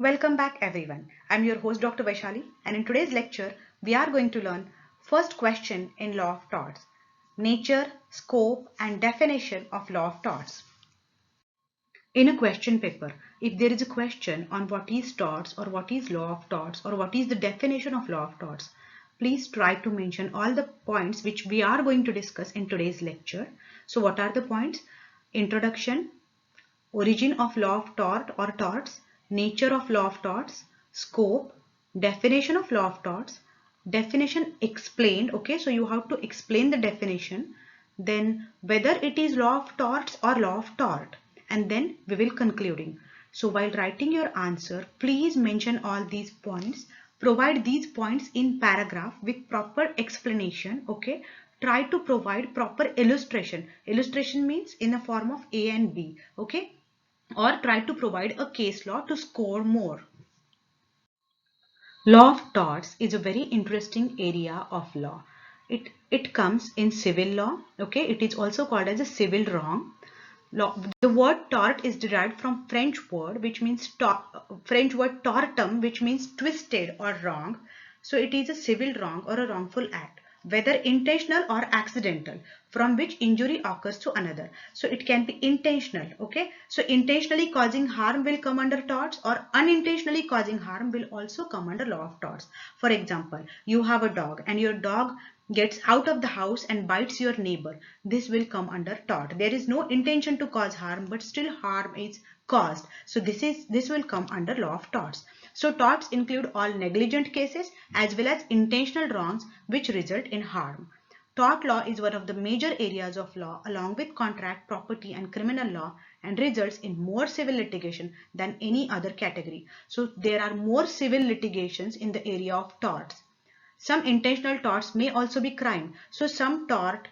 Welcome back everyone. I'm your host Dr. Vaishali, and in today's lecture we are going to learn first question in law of torts: nature, scope and definition of law of torts. In a question paper, if there is a question on what is torts or what is law of torts or what is the definition of law of torts, please try to mention all the points which we are going to discuss in today's lecture. So what are the points? Introduction, origin of law of tort or torts, nature of law of torts, scope, definition of law of torts, definition explained. Okay, so you have to explain the definition, then whether it is law of torts or law of tort, and then we will concluding. So while writing your answer, please mention all these points. Provide these points in paragraph with proper explanation. Okay, try to provide proper illustration. Illustration means in the form of A and B. Okay, or try to provide a case law to score more. Law of torts is a very interesting area of law. It comes in civil law. Okay, it is also called as a civil wrong. The word tort is derived from French word which means French word tortum, which means twisted or wrong. So it is a civil wrong or a wrongful act, whether intentional or accidental, from which injury occurs to another. So it can be intentional. Okay, so intentionally causing harm will come under torts, or unintentionally causing harm will also come under law of torts. For example, you have a dog and your dog gets out of the house and bites your neighbor. This will come under tort. There is no intention to cause harm, but still harm is caused. So this will come under law of torts. So torts include all negligent cases as well as intentional wrongs which result in harm. Tort law is one of the major areas of law along with contract, property and criminal law, and results in more civil litigation than any other category. So there are more civil litigations in the area of torts. Some intentional torts may also be crime. So some tort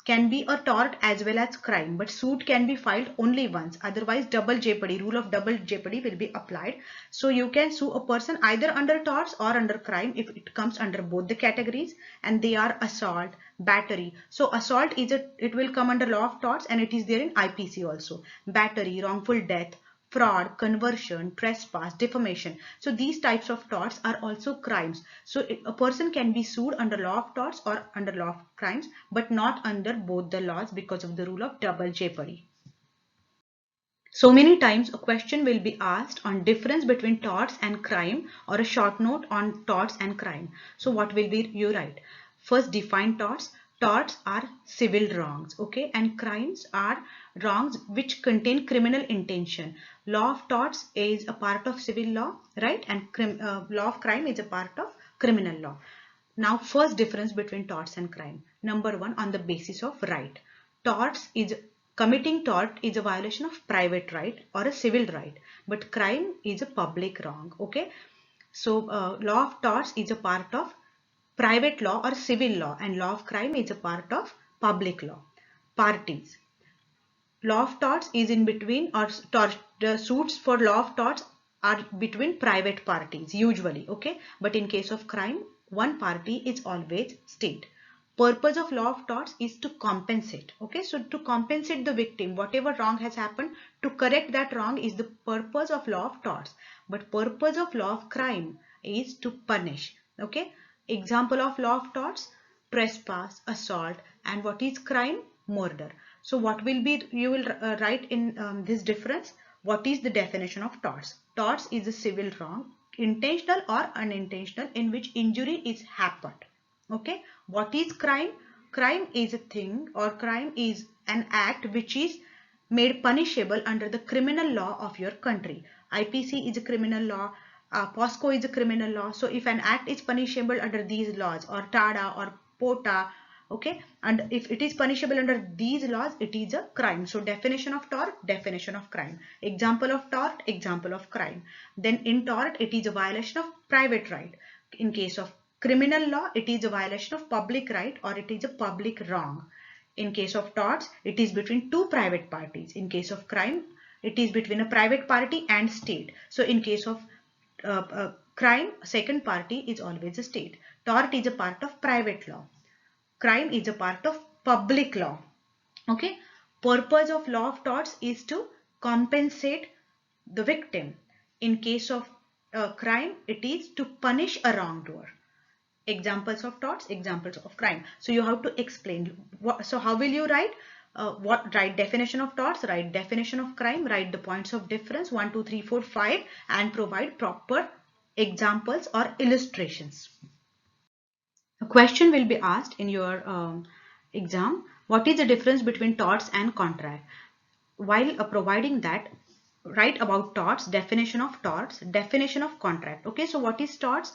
can be a tort as well as crime, but suit can be filed only once. Otherwise, double jeopardy, rule of double jeopardy will be applied. So you can sue a person either under torts or under crime if it comes under both the categories, and they are assault, battery. So assault it will come under law of torts, and it is there in IPC also. Battery, wrongful death, fraud, conversion, trespass, defamation. So these types of torts are also crimes. So a person can be sued under law of torts or under law of crimes, but not under both the laws because of the rule of double jeopardy. So many times a question will be asked on difference between torts and crime, or a short note on torts and crime. So what will be you write? First, define torts. Torts are civil wrongs, okay, and crimes are wrongs which contain criminal intention. Law of torts is a part of civil law, right, and law of crime is a part of criminal law. Now, first difference between torts and crime. Number one, on the basis of right. Torts is Committing tort is a violation of private right or a civil right, but crime is a public wrong. Okay, so law of torts is a part of private law or civil law, and law of crime is a part of public law. Parties. Law of torts is in between, or the suits for law of torts are between private parties usually. Okay, but in case of crime, one party is always state. Purpose of law of torts is to compensate. Okay, so to compensate the victim, whatever wrong has happened, to correct that wrong is the purpose of law of torts. But purpose of law of crime is to punish. Okay, example of law of torts: trespass, assault, and what is crime? Murder. So what will be, you will write in this difference, what is the definition of torts? Torts is a civil wrong, intentional or unintentional, in which injury is happened. Okay, what is crime? Crime is a thing, or crime is an act which is made punishable under the criminal law of your country. IPC is a criminal law, POSCO is a criminal law. So if an act is punishable under these laws, or TADA or POTA, okay, and if it is punishable under these laws, it is a crime. So definition of tort, definition of crime. Example of tort, example of crime. Then in tort, it is a violation of private right. In case of criminal law, it is a violation of public right, or it is a public wrong. In case of torts, it is between two private parties. In case of crime, it is between a private party and state. So in case of crime, second party is always a state. Tort is a part of private law. Crime is a part of public law. Okay. Purpose of law of torts is to compensate the victim. In case of crime, it is to punish a wrongdoer. Examples of torts, examples of crime. So you have to explain. So how will you write? Write definition of torts, write definition of crime, write the points of difference 1, 2, 3, 4, 5, and provide proper examples or illustrations. A question will be asked in your exam. What is the difference between torts and contract? While providing that, write about torts, definition of torts, definition of contract. Okay, so what is torts?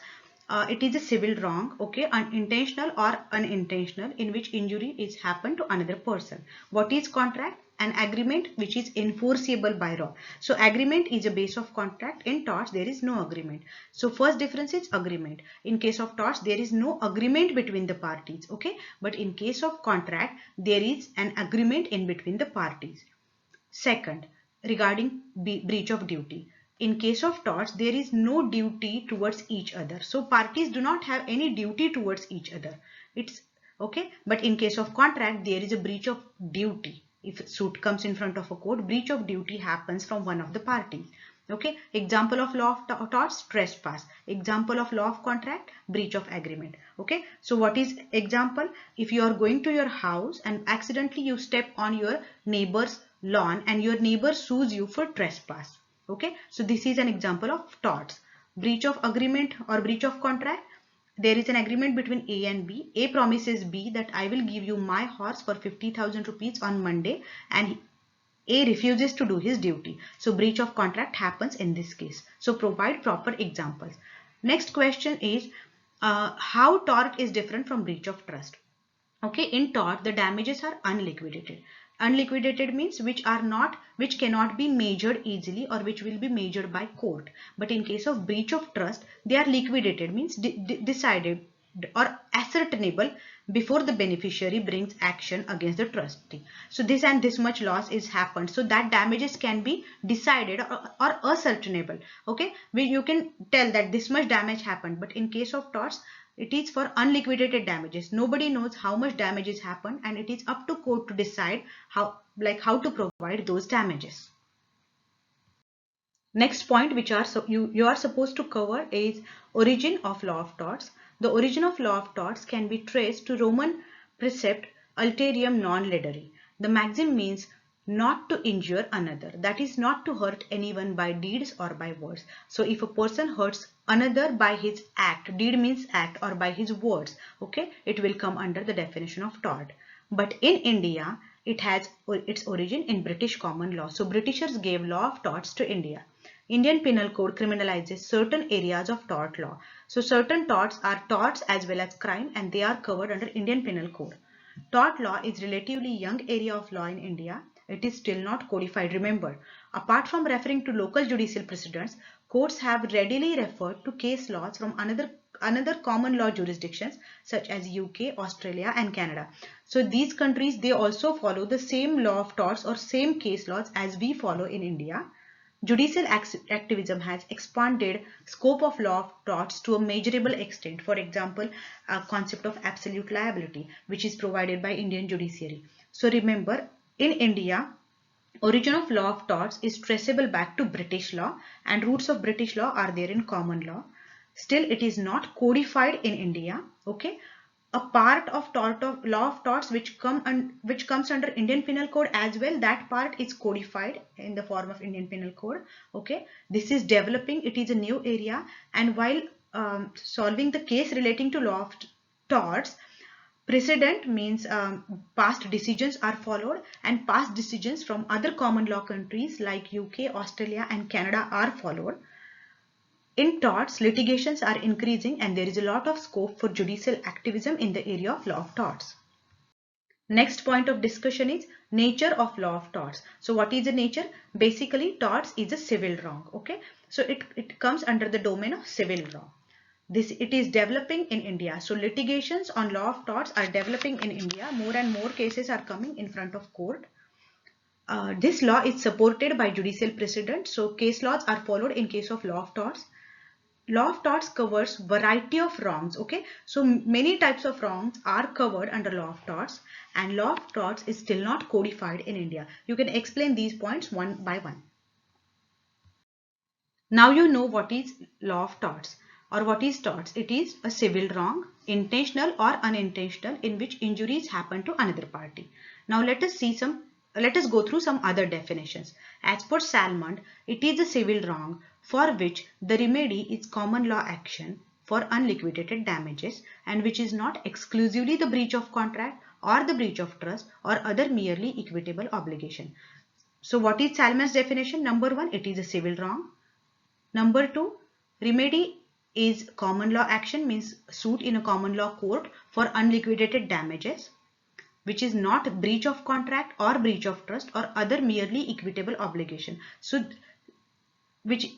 It is a civil wrong, okay, unintentional or unintentional, in which injury is happened to another person. What is contract? An agreement which is enforceable by law. So agreement is a base of contract. In torts there is no agreement. So first difference is agreement. In case of torts there is no agreement between the parties, okay, but in case of contract there is an agreement in between the parties. Second, regarding breach of duty. In case of torts, there is no duty towards each other. So parties do not have any duty towards each other. It's okay. But in case of contract, there is a breach of duty. If suit comes in front of a court, breach of duty happens from one of the parties. Okay. Example of law of torts, trespass. Example of law of contract, breach of agreement. Okay. So what is example? If you are going to your house and accidentally you step on your neighbor's lawn and your neighbor sues you for trespass. Okay, so this is an example of torts. Breach of agreement or breach of contract. There is an agreement between A and B. A promises B that I will give you my horse for 50,000 rupees on Monday, and A refuses to do his duty. So breach of contract happens in this case. So provide proper examples. Next question is how tort is different from breach of trust. Okay, in tort the damages are unliquidated. Unliquidated means which cannot be measured easily or which will be measured by court. But in case of breach of trust, they are liquidated, means decided or ascertainable before the beneficiary brings action against the trustee. So this and this much loss is happened. So that damages can be decided or ascertainable. Okay, you can tell that this much damage happened. But in case of torts, it is for unliquidated damages. Nobody knows how much damages happen, and it is up to court to decide how to provide those damages. Next point which you are supposed to cover is origin of law of torts. The origin of law of torts can be traced to Roman precept Alterium non ledere. The maxim means not to injure another, that is not to hurt anyone by deeds or by words. So if a person hurts another by his act, deed means act, or by his words, okay, it will come under the definition of tort. But in India, it has its origin in British common law. So Britishers gave law of torts to India. Indian Penal Code criminalizes certain areas of tort law. So certain torts are torts as well as crime, and they are covered under Indian Penal Code. Tort law is relatively young area of law in India. It is still not codified. Remember, apart from referring to local judicial precedents, courts have readily referred to case laws from another common law jurisdictions such as UK, Australia and Canada. So these countries, they also follow the same law of torts or same case laws as we follow in India. Judicial activism has expanded scope of law of torts to a measurable extent. For example, a concept of absolute liability, which is provided by Indian judiciary. So remember, in India, origin of law of torts is traceable back to British law, and roots of British law are there in common law. Still, it is not codified in India. Okay, a part of law of torts which comes under Indian Penal Code as well, that part is codified in the form of Indian Penal Code. Okay, this is developing. It is a new area, and while solving the case relating to law of torts, precedent means past decisions are followed, and past decisions from other common law countries like UK, Australia and Canada are followed. In torts, litigations are increasing and there is a lot of scope for judicial activism in the area of law of torts. Next point of discussion is nature of law of torts. So what is the nature? Basically, torts is a civil wrong. Okay, so it comes under the domain of civil law. It is developing in India. So litigations on law of torts are developing in India. More and more cases are coming in front of court. This law is supported by judicial precedent. So case laws are followed in case of law of torts. Law of torts covers variety of wrongs. Okay, so many types of wrongs are covered under law of torts, and law of torts is still not codified in India. You can explain these points one by one. Now you know what is law of torts or what is torts. It is a civil wrong, intentional or unintentional, in which injuries happen to another party. Now let us go through some other definitions. As per Salmond, it is a civil wrong for which the remedy is common law action for unliquidated damages and which is not exclusively the breach of contract or the breach of trust or other merely equitable obligation. So what is Salmond's definition? Number one, it is a civil wrong. Number two, remedy is common law action, means suit in a common law court for unliquidated damages, which is not breach of contract or breach of trust or other merely equitable obligation. So which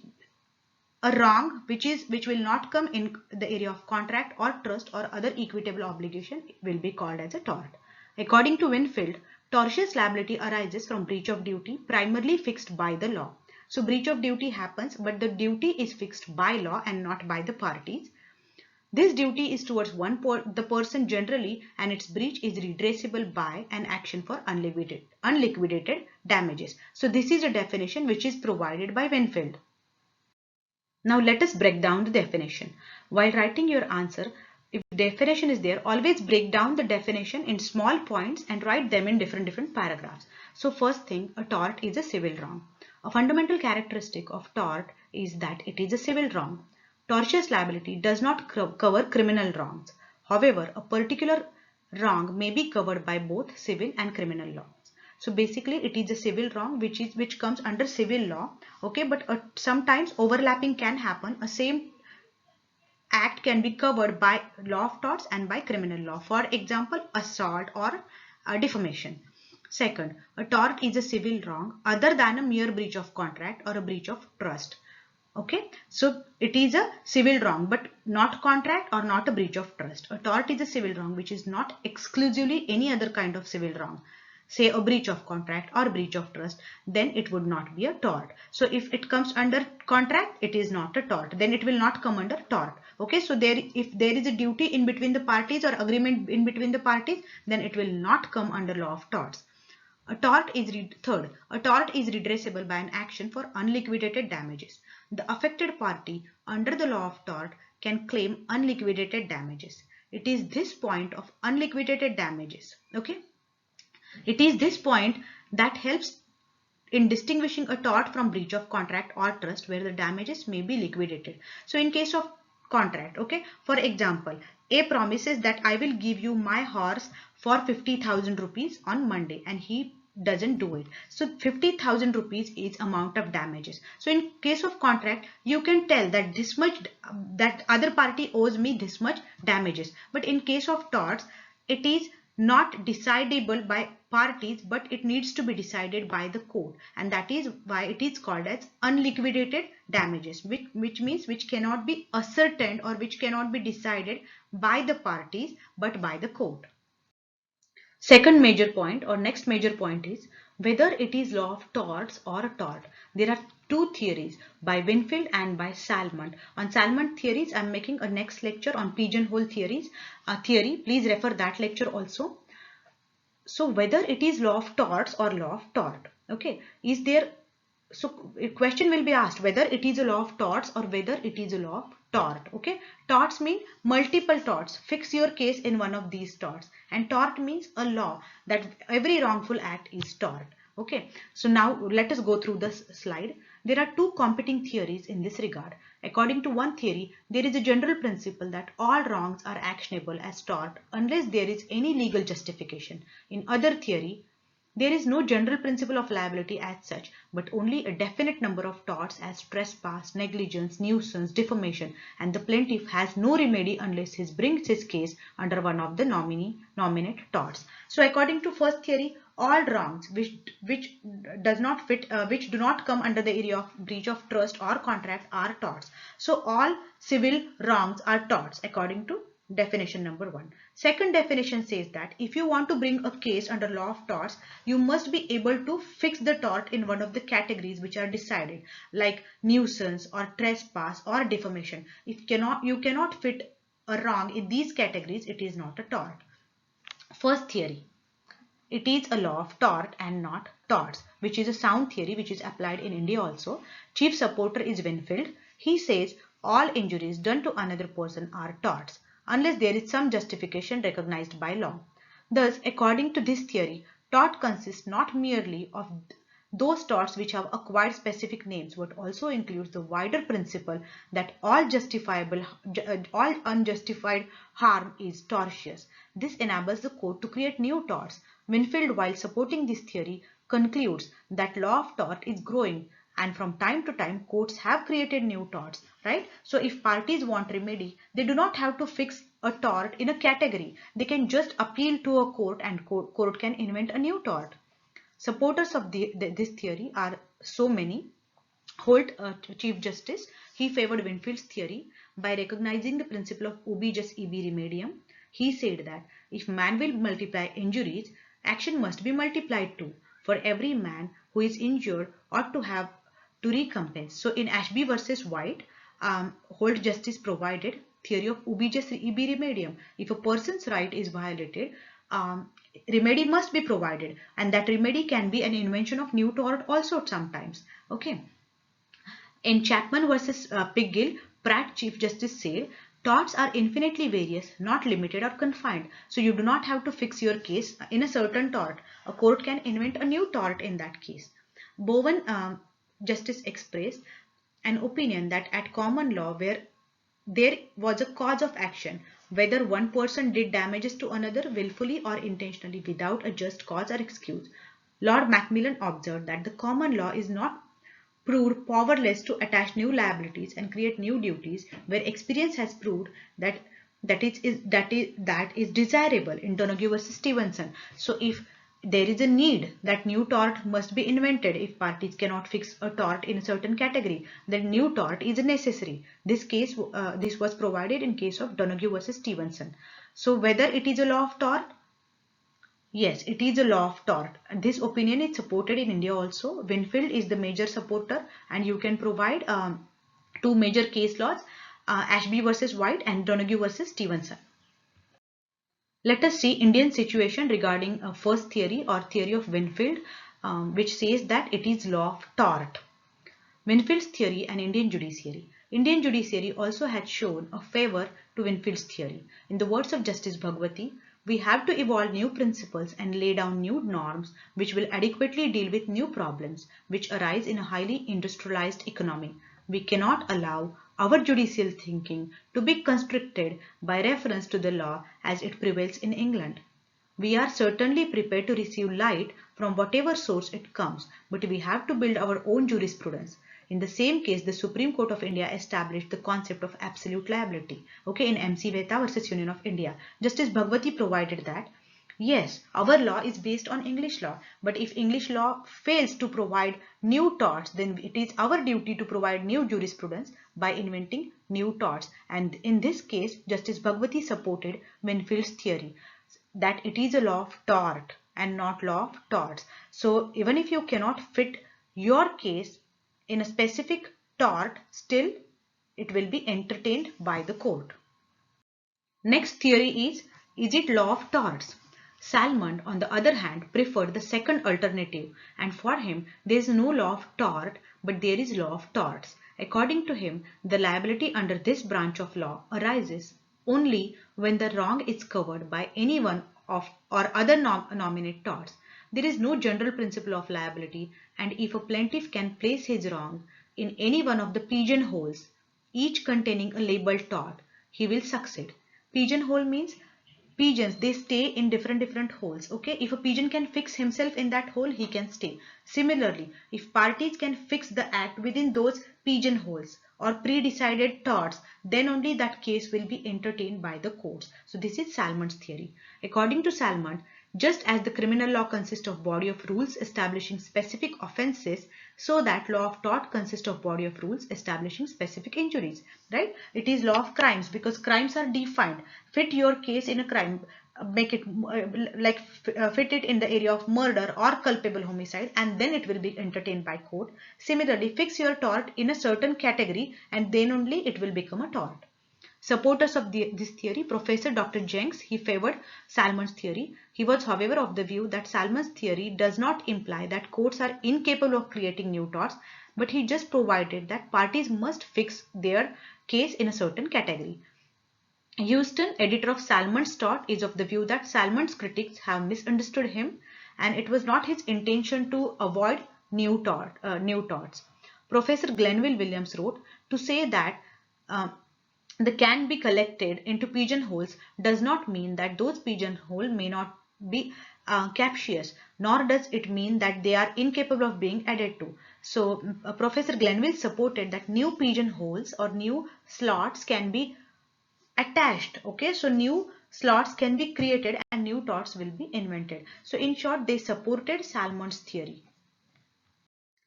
a wrong which will not come in the area of contract or trust or other equitable obligation will be called as a tort. According to Winfield, tortious liability arises from breach of duty primarily fixed by the law. So breach of duty happens, but the duty is fixed by law and not by the parties. This duty is towards the person generally, and its breach is redressable by an action for unliquidated damages. So this is a definition which is provided by Winfield. Now let us break down the definition. While writing your answer, if definition is there, always break down the definition in small points and write them in different paragraphs. So first thing, a tort is a civil wrong. A fundamental characteristic of tort is that it is a civil wrong. Tortious liability does not cover criminal wrongs. However, a particular wrong may be covered by both civil and criminal law. So basically it is a civil wrong which comes under civil law. Okay, but sometimes overlapping can happen. A same act can be covered by law of torts and by criminal law. For example, assault or defamation. Second, a tort is a civil wrong other than a mere breach of contract or a breach of trust. Okay, so it is a civil wrong but not contract or not a breach of trust. A tort is a civil wrong which is not exclusively any other kind of civil wrong. Say a breach of contract or breach of trust, then it would not be a tort. So if it comes under contract, it is not a tort. Then it will not come under tort. Okay, so if there is a duty in between the parties or agreement in between the parties, then it will not come under law of torts. A tort is redressable by an action for unliquidated damages. The affected party under the law of tort can claim unliquidated damages. It is this point of unliquidated damages. Okay. It is this point that helps in distinguishing a tort from breach of contract or trust where the damages may be liquidated. So in case of contract, okay, for example, A promises that I will give you my horse for 50,000 rupees on Monday and he doesn't do it. So 50,000 rupees is amount of damages. So in case of contract, you can tell that this much, that other party owes me this much damages. But in case of torts, it is not decidable by parties, but it needs to be decided by the court, and that is why it is called as unliquidated damages, which means which cannot be ascertained or which cannot be decided by the parties but by the court. Second major point or next major point is whether it is law of torts or a tort. There are two theories by Winfield and by Salmond. On Salmond theories, I am making a next lecture on pigeonhole theory. Please refer that lecture also. So whether it is law of torts or law of tort, okay, is there, so a question will be asked whether it is a law of torts or whether it is a law of tort. Okay, torts mean multiple torts. Fix your case in one of these torts, and tort means a law that every wrongful act is tort. Okay, so now let us go through this slide. There are two competing theories in this regard. According to one theory, there is a general principle that all wrongs are actionable as tort unless there is any legal justification. In other theory, there is no general principle of liability as such, but only a definite number of torts as trespass, negligence, nuisance, defamation, and the plaintiff has no remedy unless he brings his case under one of the nominate torts. So according to first theory, all wrongs which do not come under the area of breach of trust or contract are torts. So all civil wrongs are torts according to definition number 1. Second definition says that if you want to bring a case under law of torts, you must be able to fix the tort in one of the categories which are decided, like nuisance or trespass or defamation. If you cannot fit a wrong in these categories, it is not a tort. First theory, it is a law of tort and not torts. which is a sound theory which is applied in India also. Chief supporter is Winfield. He says all injuries done to another person are torts unless there is some justification recognized by law. Thus, according to this theory, tort consists not merely of those torts which have acquired specific names, but also includes the wider principle that all unjustified harm is tortious. This enables the court to create new torts. Winfield, while supporting this theory, concludes that law of tort is growing, and from time to time courts have created new torts, right? So if parties want remedy, they do not have to fix a tort in a category. They can just appeal to a court, and court can invent a new tort. Supporters of this theory are so many. Holt, Chief Justice, he favored Winfield's theory by recognizing the principle of ubi jus ibi remedium. He said that if man will multiply injuries, action must be multiplied too. For every man who is injured ought to have to recompense. So in Ashby versus White, Holt Justice provided theory of ubi jus ibi remedium. If a person's right is violated, remedy must be provided, and that remedy can be an invention of new tort also sometimes. Okay. In Chapman versus Piggill, Pratt Chief Justice said, torts are infinitely various, not limited or confined. So you do not have to fix your case in a certain tort. A court can invent a new tort in that case. Bowen Justice expressed an opinion that at common law, where there was a cause of action, whether one person did damages to another willfully or intentionally without a just cause or excuse. Lord Macmillan observed that the common law is not proved powerless to attach new liabilities and create new duties, where experience has proved that is desirable in Donoghue versus Stevenson. So if there is a need that new tort must be invented, if parties cannot fix a tort in a certain category, then new tort is necessary. This was provided in case of Donoghue versus Stevenson. So whether it is a law of tort, yes, it is a law of tort. This opinion is supported in India also. Winfield is the major supporter, and you can provide two major case laws, Ashby versus White and Donoghue versus Stevenson. Let us see Indian situation regarding first theory or theory of Winfield, which says that it is law of tort. Winfield's theory and Indian judiciary. Indian judiciary also had shown a favor to Winfield's theory. In the words of Justice Bhagwati, we have to evolve new principles and lay down new norms which will adequately deal with new problems which arise in a highly industrialized economy. We cannot allow our judicial thinking to be constricted by reference to the law as it prevails in England. We are certainly prepared to receive light from whatever source it comes, but we have to build our own jurisprudence. In the same case, the Supreme Court of India established the concept of absolute liability. Okay, in MC Mehta versus Union of India, Justice Bhagwati provided that, yes, our law is based on English law, but if English law fails to provide new torts, then it is our duty to provide new jurisprudence by inventing new torts. And in this case, Justice Bhagwati supported Winfield's theory that it is a law of tort and not law of torts. So even if you cannot fit your case in a specific tort, still it will be entertained by the court. Next theory is it law of torts? Salmond, on the other hand, preferred the second alternative, and for him there is no law of tort, but there is law of torts. According to him, the liability under this branch of law arises only when the wrong is covered by any one of or other nominate torts. There is no general principle of liability, and if a plaintiff can place his wrong in any one of the pigeonholes, each containing a labeled tort, he will succeed. Pigeonhole means pigeons, they stay in different holes. Okay, if a pigeon can fix himself in that hole, he can stay. Similarly, if parties can fix the act within those pigeonholes or pre-decided torts, then only that case will be entertained by the courts. So this is Salmond's theory. According to Salmond, just as the criminal law consists of body of rules establishing specific offences, so that law of tort consists of body of rules establishing specific injuries, right? It is law of crimes because crimes are defined. Fit your case in a crime, make it fit it in the area of murder or culpable homicide, and then it will be entertained by court. Similarly, fix your tort in a certain category and then only it will become a tort. Supporters of this theory, Professor Dr. Jenks, he favored Salmon's theory. He was, however, of the view that Salmon's theory does not imply that courts are incapable of creating new torts, but he just provided that parties must fix their case in a certain category. Houston, editor of Salmon's Tort, is of the view that Salmon's critics have misunderstood him and it was not his intention to avoid new torts. Professor Glenville Williams wrote, to say that the can be collected into pigeonholes does not mean that those pigeonholes may not be captious, nor does it mean that they are incapable of being added to. So Professor Glenville supported that new pigeonholes or new slots can be attached. Okay, so new slots can be created and new torts will be invented. So in short, they supported Salmon's theory.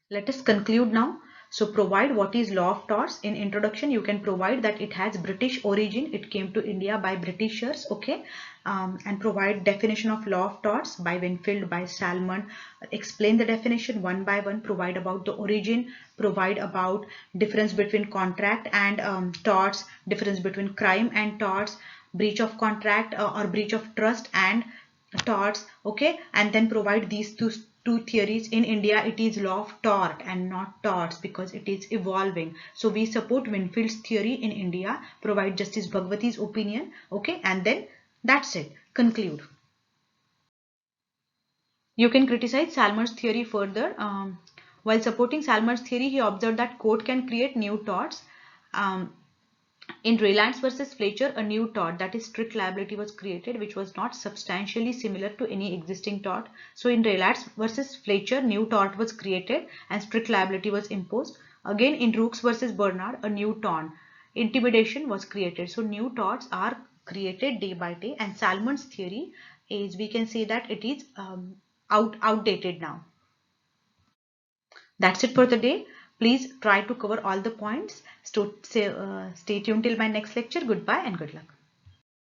Let us conclude now. So provide what is law of torts. In introduction, you can provide that it has British origin. It came to India by Britishers. Okay, and provide definition of law of torts by Winfield, by Salmon. Explain the definition one by one. Provide about the origin. Provide about difference between contract and torts. Difference between crime and torts. Breach of contract or breach of trust and torts. Okay, and then provide these two theories. In India, it is law of tort and not torts because it is evolving. So we support Winfield's theory in India, provide Justice Bhagwati's opinion. Okay, and then that's it. Conclude. You can criticize Salmon's theory further. While supporting Salmon's theory, he observed that court can create new torts. In Reliance versus Fletcher, a new tort, that is strict liability, was created, which was not substantially similar to any existing tort. So in Reliance versus Fletcher, new tort was created and strict liability was imposed. Again, in Rooks versus Bernard, a new tort, intimidation, was created. So new torts are created day by day, and Salmon's theory is, we can say that it is outdated now. That's it for the day. Please try to cover all the points. Stay tuned till my next lecture. Goodbye and good luck.